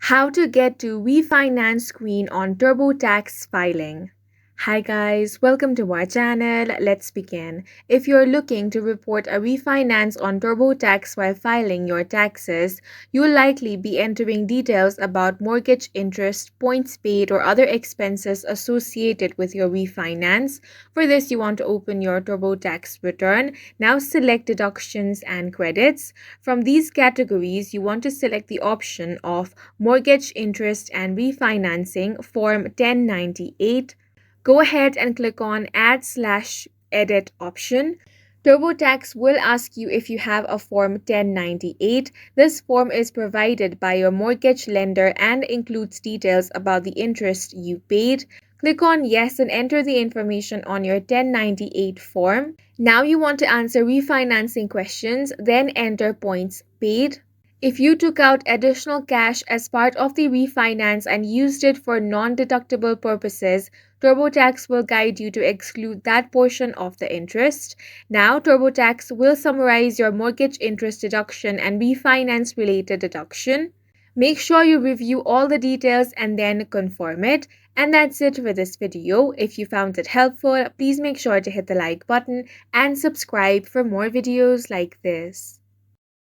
How to get to refinance screen on TurboTax filing. Hi guys, welcome to our channel. Let's begin. If you're looking to report a refinance on TurboTax while filing your taxes, you'll likely be entering details about mortgage interest, points paid, or other expenses associated with your refinance. For this, you want to open your TurboTax return. Now select deductions and credits. From these categories, you want to select the option of Mortgage Interest and Refinancing Form 1098. Go ahead and click on Add/Edit option. TurboTax will ask you if you have a Form 1098. This form is provided by your mortgage lender and includes details about the interest you paid. Click on Yes and enter the information on your 1098 form. Now you want to answer refinancing questions, then enter points paid. If you took out additional cash as part of the refinance and used it for non-deductible purposes, TurboTax will guide you to exclude that portion of the interest. Now, TurboTax will summarize your mortgage interest deduction and refinance related deduction. Make sure you review all the details and then confirm it. And that's it for this video. If you found it helpful, please make sure to hit the like button and subscribe for more videos like this.